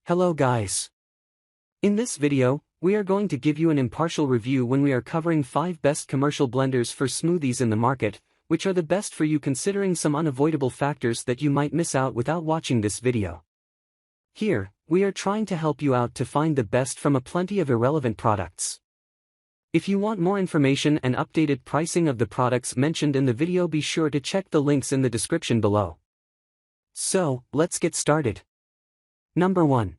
Hello guys. In this video, we are going to give you an impartial review when we are covering 5 best commercial blenders for smoothies in the market, which are the best for you considering some unavoidable factors that you might miss out without watching this video. Here, we are trying to help you out to find the best from a plenty of irrelevant products. If you want more information and updated pricing of the products mentioned in the video, be sure to check the links in the description below. So, let's get started. Number 1.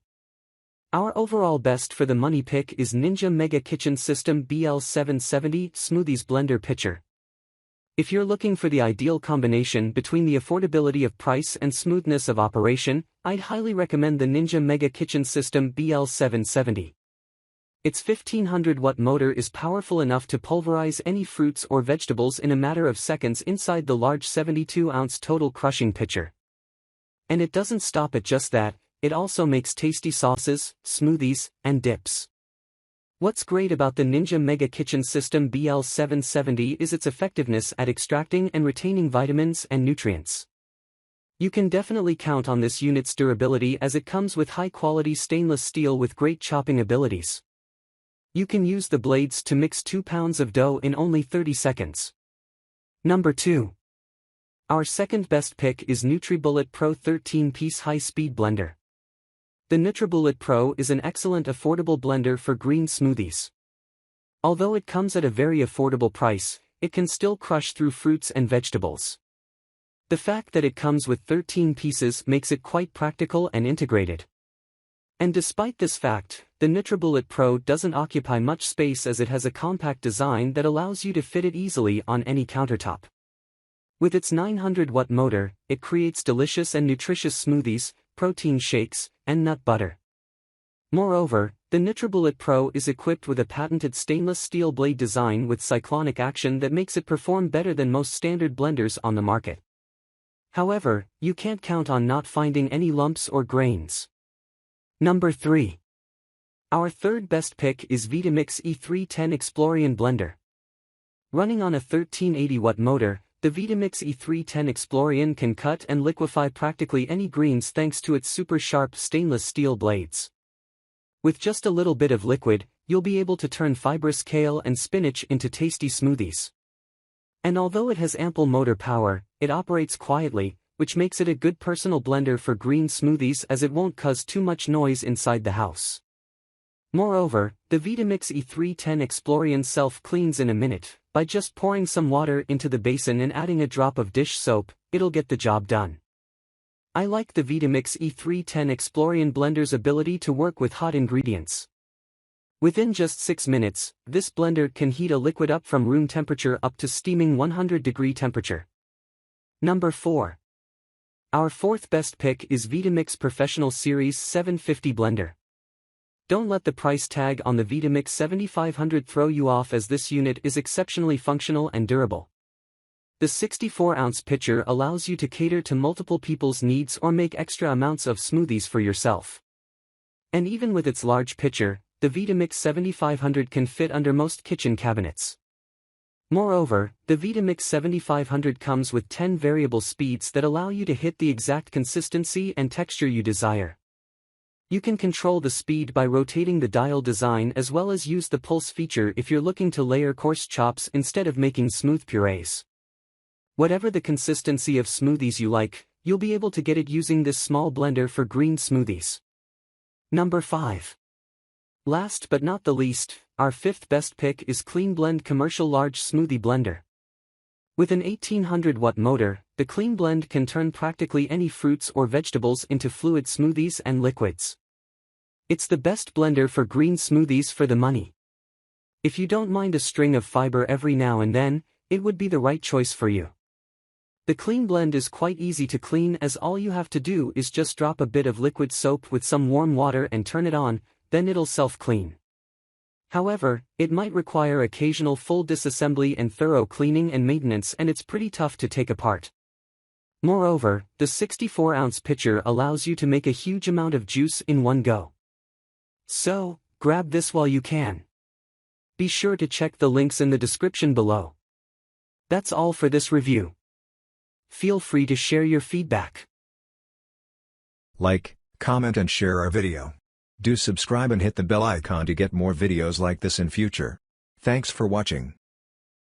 Our overall best for the money pick is Ninja Mega Kitchen System BL770 Smoothies Blender Pitcher. If you're looking for the ideal combination between the affordability of price and smoothness of operation, I'd highly recommend the Ninja Mega Kitchen System BL770. Its 1500-watt motor is powerful enough to pulverize any fruits or vegetables in a matter of seconds inside the large 72-ounce total crushing pitcher. And it doesn't stop at just that. It also makes tasty sauces, smoothies, and dips. What's great about the Ninja Mega Kitchen System BL770 is its effectiveness at extracting and retaining vitamins and nutrients. You can definitely count on this unit's durability as it comes with high-quality stainless steel with great chopping abilities. You can use the blades to mix 2 pounds of dough in only 30 seconds. Number 2. Our second best pick is nutribullet Pro 13-piece high-speed blender. The nutribullet Pro is an excellent affordable blender for green smoothies. Although it comes at a very affordable price, it can still crush through fruits and vegetables. The fact that it comes with 13 pieces makes it quite practical and integrated. And despite this fact, the nutribullet Pro doesn't occupy much space as it has a compact design that allows you to fit it easily on any countertop. With its 900-watt motor, it creates delicious and nutritious smoothies, protein shakes, and nut butter. Moreover, the nutribullet Pro is equipped with a patented stainless steel blade design with cyclonic action that makes it perform better than most standard blenders on the market. However, you can't count on not finding any lumps or grains. Number 3. Our third best pick is Vitamix E310 Explorian Blender. Running on a 1380-watt motor, the Vitamix E310 Explorian can cut and liquefy practically any greens thanks to its super sharp stainless steel blades. With just a little bit of liquid, you'll be able to turn fibrous kale and spinach into tasty smoothies. And although it has ample motor power, it operates quietly, which makes it a good personal blender for green smoothies as it won't cause too much noise inside the house. Moreover, the Vitamix E310 Explorian self-cleans in a minute. By just pouring some water into the basin and adding a drop of dish soap, it'll get the job done. I like the Vitamix E310 Explorian blender's ability to work with hot ingredients. Within just 6 minutes, this blender can heat a liquid up from room temperature up to steaming 100-degree temperature. Number 4. Our fourth best pick is Vitamix Professional Series 750 Blender. Don't let the price tag on the Vitamix 7500 throw you off, as this unit is exceptionally functional and durable. The 64-ounce pitcher allows you to cater to multiple people's needs or make extra amounts of smoothies for yourself. And even with its large pitcher, the Vitamix 7500 can fit under most kitchen cabinets. Moreover, the Vitamix 7500 comes with 10 variable speeds that allow you to hit the exact consistency and texture you desire. You can control the speed by rotating the dial design as well as use the pulse feature if you're looking to layer coarse chops instead of making smooth purees. Whatever the consistency of smoothies you like, you'll be able to get it using this small blender for green smoothies. Number 5. Last but not the least, our fifth best pick is Cleanblend Commercial Large Smoothie Blender. With an 1800-watt motor, the Cleanblend can turn practically any fruits or vegetables into fluid smoothies and liquids. It's the best blender for green smoothies for the money. If you don't mind a string of fiber every now and then, it would be the right choice for you. The Cleanblend is quite easy to clean, as all you have to do is just drop a bit of liquid soap with some warm water and turn it on, then it'll self-clean. However, it might require occasional full disassembly and thorough cleaning and maintenance, and it's pretty tough to take apart. Moreover, the 64-ounce pitcher allows you to make a huge amount of juice in one go. So, grab this while you can. Be sure to check the links in the description below. That's all for this review. Feel free to share your feedback. Like, comment and share our video. Do subscribe and hit the bell icon to get more videos like this in future. Thanks for watching.